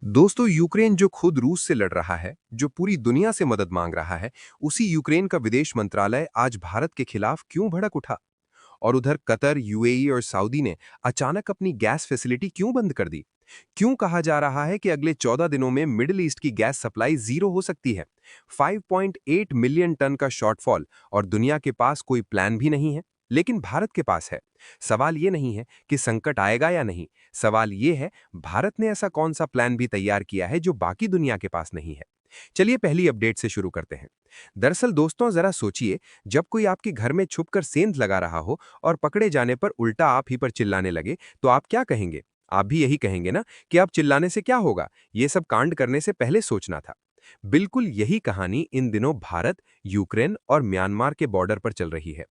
दोस्तों, यूक्रेन जो खुद रूस से लड़ रहा है, जो पूरी दुनिया से मदद मांग रहा है, उसी यूक्रेन का विदेश मंत्रालय आज भारत के खिलाफ क्यों भड़क उठा? और उधर कतर, यूएई और सऊदी ने अचानक अपनी गैस फैसिलिटी क्यों बंद कर दी? क्यों कहा जा रहा है कि अगले 14 दिनों में मिडिल ईस्ट की गैस सप्लाई जीरो हो सकती है? 5.8 मिलियन टन का शॉर्टफॉल और दुनिया के पास कोई प्लान भी नहीं है, लेकिन भारत के पास है। सवाल ये नहीं है कि संकट आएगा या नहीं, सवाल ये है भारत ने ऐसा कौन सा प्लान भी तैयार किया है जो बाकी दुनिया के पास नहीं है। चलिए पहली अपडेट से शुरू करते हैं। दरअसल दोस्तों, जरा सोचिए, जब कोई आपके घर में छुपकर सेंध लगा रहा हो और पकड़े जाने पर उल्टा आप ही पर चिल्लाने लगे, तो आप क्या कहेंगे? आप भी यही कहेंगे ना कि आप चिल्लाने से क्या होगा, ये सब कांड करने से पहले सोचना था। बिल्कुल यही कहानी इन दिनों भारत, यूक्रेन और म्यांमार के बॉर्डर पर चल रही है।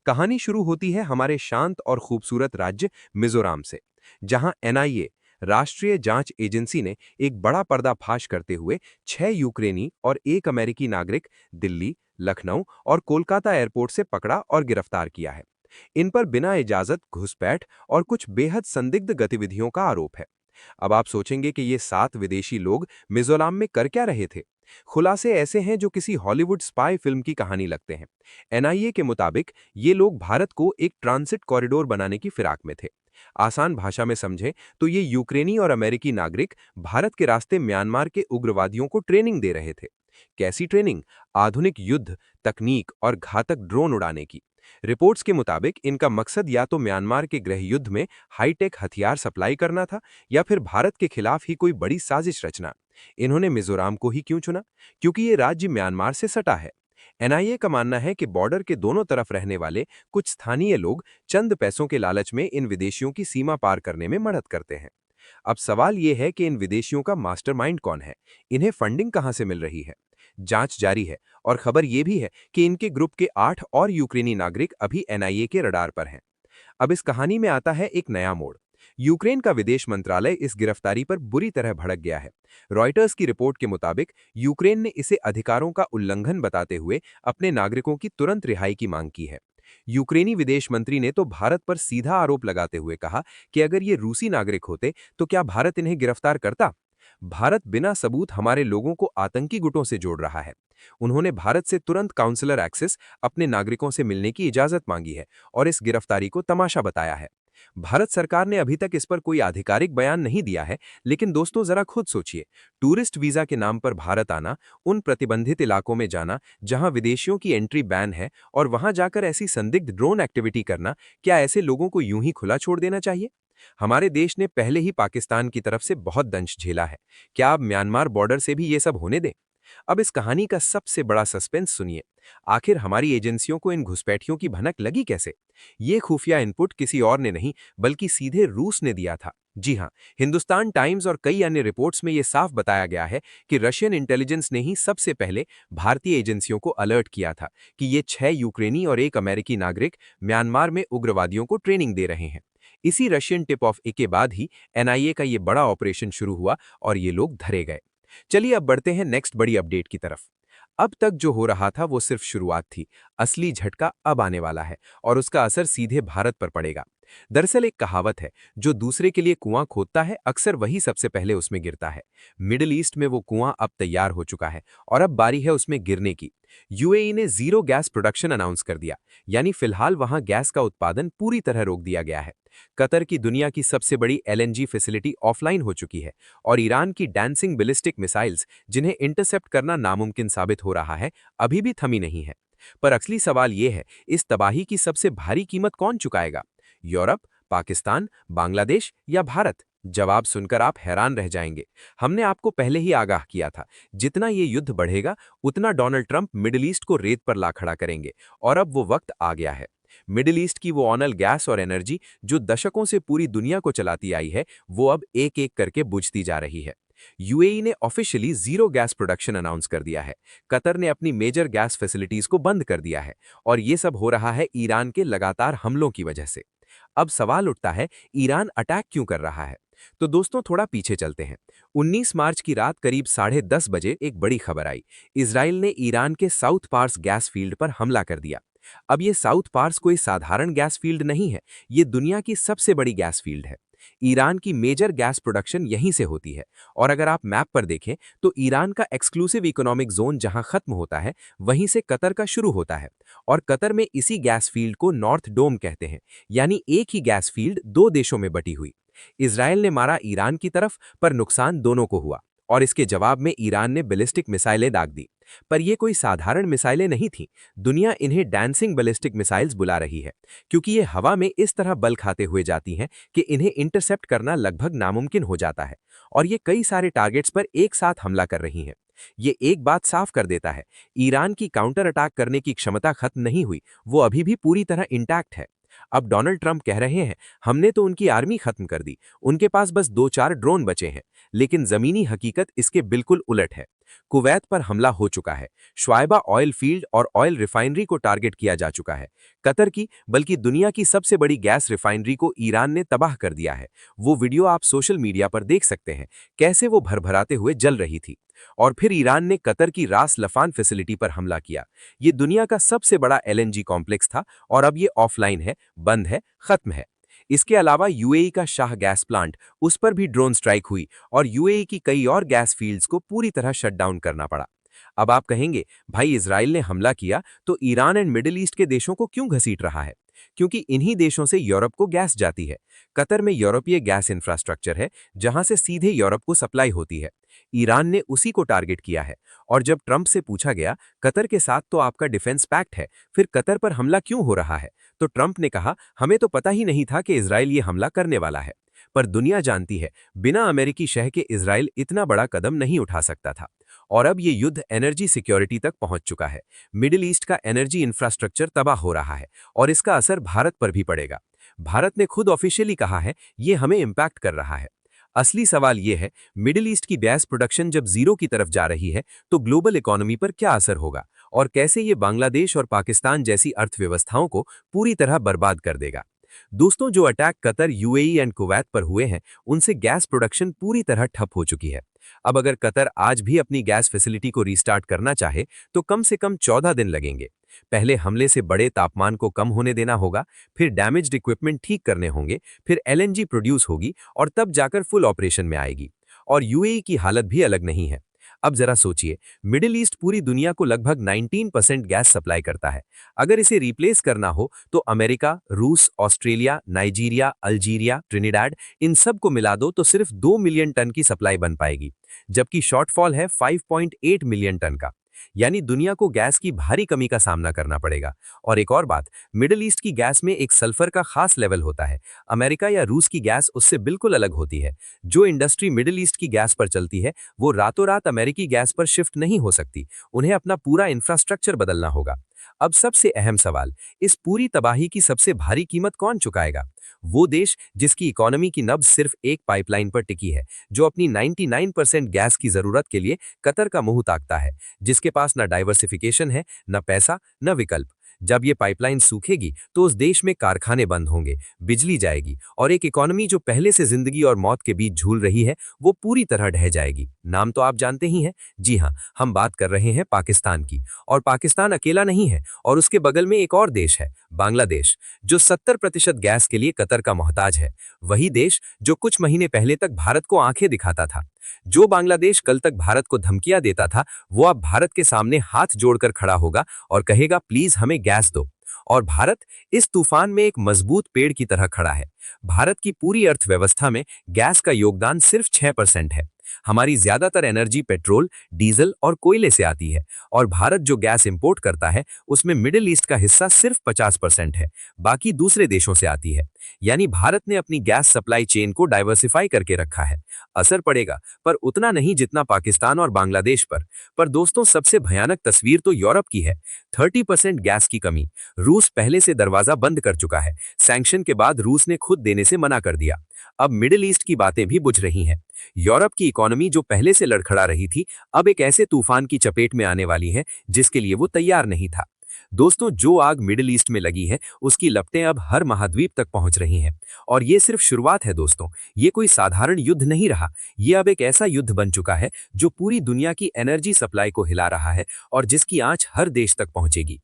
कहानी शुरू होती है हमारे शांत और खूबसूरत राज्य मिजोरम से, जहां एनआईए, राष्ट्रीय जांच एजेंसी ने एक बड़ा पर्दाफाश करते हुए 6 यूक्रेनी और 1 अमेरिकी नागरिक दिल्ली, लखनऊ और कोलकाता एयरपोर्ट से पकड़ा और गिरफ्तार किया है। इन पर बिना इजाजत घुसपैठ और कुछ बेहद संदिग्ध गतिविधियों का आरोप है। अब आप सोचेंगे कि ये 7 विदेशी लोग मिजोरम में कर क्या रहे थे? खुलासे ऐसे हैं जो किसी हॉलीवुड स्पाई फिल्म की कहानी लगते हैं। एनआईए के मुताबिक ये लोग भारत को एक ट्रांसिट कॉरिडोर बनाने की फिराक में थे। आसान भाषा में समझें तो ये यूक्रेनी और अमेरिकी नागरिक भारत के रास्ते म्यांमार के उग्रवादियों को ट्रेनिंग दे रहे थे। कैसी ट्रेनिंग? आधुनिक युद्ध तकनीक और घातक ड्रोन उड़ाने की। रिपोर्ट्स के मुताबिक इनका मकसद या तो म्यांमार के गृह युद्ध में हाईटेक हथियार सप्लाई करना था, या फिर भारत के खिलाफ ही कोई बड़ी साजिश रचना। इन्होंने मिजोरम को ही क्यों चुना? क्योंकि ये राज्य म्यांमार से सटा है। एनआईए का मानना है कि बॉर्डर के दोनों तरफ रहने वाले कुछ स्थानीय लोग चंद पैसों के लालच में इन विदेशियों की सीमा पार करने में मदद करते हैं। अब सवाल यह है कि इन विदेशियों का मास्टरमाइंड कौन है? इन्हें फंडिंग कहां से मिल रही है? जांच जारी है और खबर यह भी है कि इनके ग्रुप के 8 और यूक्रेनी नागरिक अभी एनआईए के रडार पर हैं। अब इस कहानी में आता है एक नया मोड़। यूक्रेन का विदेश मंत्रालय इस गिरफ्तारी पर बुरी तरह भड़क गया है। रॉयटर्स की रिपोर्ट के मुताबिक यूक्रेन ने इसे अधिकारों का उल्लंघन बताते हुए अपने नागरिकों की तुरंत रिहाई की मांग की है। यूक्रेनी विदेश मंत्री ने तो भारत पर सीधा आरोप लगाते हुए कहा कि अगर ये रूसी नागरिक होते तो क्या भारत इन्हें गिरफ्तार करता? भारत बिना सबूत हमारे लोगों को आतंकी गुटों से जोड़ रहा है। उन्होंने भारत से तुरंत काउंसलर एक्सेस, अपने नागरिकों से मिलने की इजाजत मांगी है और इस गिरफ्तारी को तमाशा बताया है। भारत सरकार ने अभी तक इस पर कोई आधिकारिक बयान नहीं दिया है, लेकिन दोस्तों जरा खुद सोचिए, टूरिस्ट वीजा के नाम पर भारत आना, उन प्रतिबंधित इलाकों में जाना जहां विदेशियों की एंट्री बैन है, और वहां जाकर ऐसी संदिग्ध ड्रोन एक्टिविटी करना, क्या ऐसे लोगों को यूं ही खुला छोड़ देना चाहिए? हमारे देश ने पहले ही पाकिस्तान की तरफ से बहुत दंश झेला है। क्या अब म्यांमार बॉर्डर से भी ये सब होने दें? अब इस कहानी का सबसे बड़ा सस्पेंस सुनिए। आखिर हमारी एजेंसियों को इन घुसपैठियों की भनक लगी कैसे? ये खुफिया इनपुट किसी और ने नहीं, बल्कि सीधे रूस ने दिया था। जी हां, हिंदुस्तान टाइम्स और कई अन्य रिपोर्ट्स में यह साफ बताया गया है कि रशियन इंटेलिजेंस ने ही सबसे पहले भारतीय एजेंसियों को अलर्ट किया था कि ये 6 यूक्रेनी और 1 अमेरिकी नागरिक म्यांमार में उग्रवादियों को ट्रेनिंग दे रहे हैं। इसी रशियन टिप ऑफ ए के बाद ही एनआईए का ये बड़ा ऑपरेशन शुरू हुआ और ये लोग धरे गए। चलिए अब बढ़ते हैं नेक्स्ट बड़ी अपडेट की तरफ। अब तक जो हो रहा था वो सिर्फ शुरुआत थी। असली झटका अब आने वाला है और उसका असर सीधे भारत पर पड़ेगा। दरअसल एक कहावत है, जो दूसरे के लिए कुआं खोदता है अक्सर वही सबसे पहले उसमें गिरता है। मिडिल ईस्ट में वो कुआं अब तैयार हो चुका है और अब बारी है उसमें गिरने की। यूएई ने जीरो गैस प्रोडक्शन अनाउंस कर दिया, यानी फिलहाल वहां गैस का उत्पादन पूरी तरह रोक दिया गया है। कतर की दुनिया की सबसे बड़ी एलएनजी फैसिलिटी ऑफलाइन हो चुकी है और ईरान की डांसिंग बैलिस्टिक मिसाइल्स, जिन्हें इंटरसेप्ट करना नामुमकिन साबित हो रहा है, अभी भी थमी नहीं है। पर असली सवाल यह है, इस तबाही की सबसे भारी कीमत कौन चुकाएगा? यूरोप, पाकिस्तान, बांग्लादेश या भारत? जवाब सुनकर आप हैरान रह जाएंगे। हमने आपको पहले ही आगाह किया था, जितना ये युद्ध बढ़ेगा उतना डोनाल्ड ट्रंप मिडिल ईस्ट को रेत पर ला खड़ा करेंगे, और अब वो वक्त आ गया है। मिडिल ईस्ट की वो ऑनल गैस और एनर्जी जो दशकों से पूरी दुनिया को चलाती आई है, वो अब एक एक करके बुझती जा रही है। यूएई ने officially zero gas production announce कर दिया है। कतर ने अपनी मेजर गैस फैसिलिटीज को बंद कर दिया है, और ये सब हो रहा है ईरान के लगातार हमलों की वजह से। अब सवाल उठता है, ईरान अटैक क्यों कर रहा है? तो दोस्तों थोड़ा पीछे चलते हैं। 19 मार्च की रात करीब 10:30 बजे एक बड़ी खबर आई। इजराइल ने ईरान के साउथ पार्स गैस फील्ड पर हमला कर दिया। अब ये साउथ पार्स कोई साधारण गैस फील्ड नहीं है, ये दुनिया की सबसे बड़ी गैस फील्ड है। ईरान की मेजर गैस प्रोडक्शन यहीं से होती है। और अगर आप मैप पर देखें तो ईरान का एक्सक्लूसिव इकोनॉमिक जोन जहां खत्म होता है, वहीं से कतर का शुरू होता है। और कतर में इसी गैस फील्ड को नॉर्थ डोम कहते हैं, यानी एक ही गैस फील्ड दो देशों में बटी हुई। इसराइल ने मारा ईरान की तरफ, पर नुकसान दोनों को हुआ। और इसके जवाब में ईरान ने बैलिस्टिक मिसाइलें दाग दी। पर ये कोई साधारण मिसाइलें नहीं थीं। दुनिया इन्हें डांसिंग बैलिस्टिक मिसाइल्स बुला रही है, क्योंकि ये हवा में इस तरह बल खाते हुए जाती हैं कि इन्हें इंटरसेप्ट करना लगभग नामुमकिन हो जाता है। और ये कई सारे टारगेट्स पर एक साथ हमला कर रही हैं। ये एक बात साफ कर देता है, ईरान की काउंटर अटैक करने की क्षमता खत्म नहीं हुई, वो अभी भी पूरी तरह इंटैक्ट है। अब डोनाल्ड ट्रंप कह रहे हैं, हमने तो उनकी आर्मी खत्म कर दी, उनके पास बस 2-4 ड्रोन बचे हैं। लेकिन जमीनी हकीकत इसके बिल्कुल उलट है। कुवैत पर हमला हो चुका है, शुआइबा ऑयल फील्ड और ऑयल रिफाइनरी को टारगेट किया जा चुका है। कतर की, बल्कि दुनिया की सबसे बड़ी गैस रिफाइनरी को ईरान ने तबाह कर दिया है। वो वीडियो आप सोशल मीडिया पर देख सकते हैं, कैसे वो भरभराते हुए जल रही थी। और फिर ईरान ने कतर की रास लफान फैसिलिटी पर हमला किया। ये दुनिया का सबसे बड़ा एलएनजी कॉम्प्लेक्स था, और अब ये ऑफलाइन है, बंद है, खत्म है। इसके अलावा यूएई का शाह गैस प्लांट, उस पर भी ड्रोन स्ट्राइक हुई, और यूएई की कई और गैस फील्ड्स को पूरी तरह शटडाउन करना पड़ा। अब आप कहेंगे, भाई इजराइल ने हमला किया तो ईरान एंड मिडिल ईस्ट के देशों को क्यों घसीट रहा है? क्योंकि इन्हीं देशों से यूरोप को गैस जाती है। कतर में यूरोपीय गैस इंफ्रास्ट्रक्चर है, जहां से सीधे यूरोप को सप्लाई होती है। ईरान ने उसी को टारगेट किया है। और जब ट्रंप से पूछा गया, कतर के साथ तो आपका डिफेंस पैक्ट है, फिर कतर पर हमला क्यों हो रहा है, तो ट्रंप ने कहा, हमें तो पता ही नहीं था कि इजराइल ये हमला करने वाला है। पर दुनिया जानती है, बिना अमेरिकी शह के इजराइल इतना बड़ा कदम नहीं उठा सकता था। और अब ये युद्ध एनर्जी सिक्योरिटी तक पहुंच चुका है। मिडिल ईस्ट का एनर्जी इंफ्रास्ट्रक्चर तबाह हो रहा है, और इसका असर भारत पर भी पड़ेगा। भारत ने खुद ऑफिशियली कहा है, ये हमें इम्पैक्ट कर रहा है। असली सवाल यह है, मिडिल ईस्ट की गैस प्रोडक्शन जब जीरो की तरफ जा रही है, तो ग्लोबल इकोनॉमी पर क्या असर होगा, और कैसे ये बांग्लादेश और पाकिस्तान जैसी अर्थव्यवस्थाओं को पूरी तरह बर्बाद कर देगा। दोस्तों, जो attack Qatar, UAE and Kuwait पर हुए हैं, उनसे गैस प्रोडक्शन पूरी तरह ठप हो चुकी है। अब अगर कतर आज भी अपनी गैस फैसिलिटी को रीस्टार्ट करना चाहे, तो कम से कम 14 दिन लगेंगे। पहले हमले से बड़े तापमान को कम होने देना होगा, फिर डैमेज्ड इक्विपमेंट ठीक करने होंगे, फिर एलएनजी प्रोड्यूस होगी, और तब जाकर फुल ऑपरेशन में आएगी। और यूएई की हालत भी अलग नहीं है। अब जरा सोचिए, मिडिल ईस्ट पूरी दुनिया को लगभग 19% गैस सप्लाई करता है। अगर इसे रिप्लेस करना हो तो अमेरिका, रूस, ऑस्ट्रेलिया, नाइजीरिया, अल्जीरिया, ट्रिनिडाड, इन सब को मिला दो तो सिर्फ 2 मिलियन टन की सप्लाई बन पाएगी, जबकि शॉर्टफॉल है 5.8 मिलियन टन का। यानी दुनिया को गैस की भारी कमी का सामना करना पड़ेगा। और एक और बात, मिडिल ईस्ट की गैस में एक सल्फर का खास लेवल होता है। अमेरिका या रूस की गैस उससे बिल्कुल अलग होती है। जो इंडस्ट्री मिडिल ईस्ट की गैस पर चलती है, वो रातों रात अमेरिकी गैस पर शिफ्ट नहीं हो सकती। उन्हें अपना पूरा इंफ्रास्ट्रक्चर बदलना होगा। अब सबसे अहम सवाल, इस पूरी तबाही की सबसे भारी कीमत कौन चुकाएगा? वो देश जिसकी इकोनॉमी की नब्ज सिर्फ एक पाइपलाइन पर टिकी है, जो अपनी 99% गैस की जरूरत के लिए कतर का मुंह ताकता है, जिसके पास न डाइवर्सिफिकेशन है, न पैसा, न विकल्प। जब ये पाइपलाइन सूखेगी तो उस देश में कारखाने बंद होंगे, बिजली जाएगी, और एक इकोनॉमी जो पहले से जिंदगी और मौत के बीच झूल रही है, वो पूरी तरह ढह जाएगी। नाम तो आप जानते ही हैं। जी हाँ, हम बात कर रहे हैं पाकिस्तान की। और पाकिस्तान अकेला नहीं है, और उसके बगल में एक और देश है, बांग्लादेश, जो 70% गैस के लिए कतर का मोहताज है। वही देश जो कुछ महीने पहले तक भारत को आंखें दिखाता था। जो बांग्लादेश कल तक भारत को धमकियां देता था, वो अब भारत के सामने हाथ जोड़कर खड़ा होगा और कहेगा, प्लीज हमें गैस दो। और भारत इस तूफान में एक मजबूत पेड़ की तरह खड़ा है। भारत की पूरी अर्थव्यवस्था में गैस का योगदान सिर्फ 6% है। हमारी ज्यादातर एनर्जी पेट्रोल, डीजल और कोयले से आती है, और भारत जो गैस इंपोर्ट करता है, उसमें मिडिल ईस्ट का हिस्सा सिर्फ 50% है, बाकी दूसरे देशों से आती है। यानी भारत ने अपनी गैस सप्लाई चेन को डाइवर्सिफाई करके रखा है। असर पड़ेगा, पर उतना नहीं जितना पाकिस्तान और बांग्लादेश पर। दोस्तों, सबसे भयानक तस्वीर तो यूरोप की है। 30% गैस की कमी। रूस पहले से दरवाजा बंद कर चुका है। सैंक्शन के बाद रूस ने खुद देने से मना कर दिया। अब मिडिल ईस्ट की बातें भी बुझ रही हैं। यूरोप की इकोनॉमी जो पहले से लड़खड़ा रही थी, अब एक ऐसे तूफान की चपेट में आने वाली है जिसके लिए वो तैयार नहीं था। दोस्तों, जो आग मिडिल ईस्ट में लगी है, उसकी लपटें अब हर महाद्वीप तक पहुंच रही हैं। और ये सिर्फ शुरुआत है दोस्तों। ये कोई साधारण युद्ध नहीं रहा। ये अब एक ऐसा युद्ध बन चुका है जो पूरी दुनिया की एनर्जी सप्लाई को हिला रहा है, और जिसकी आंच हर देश तक पहुंचेगी।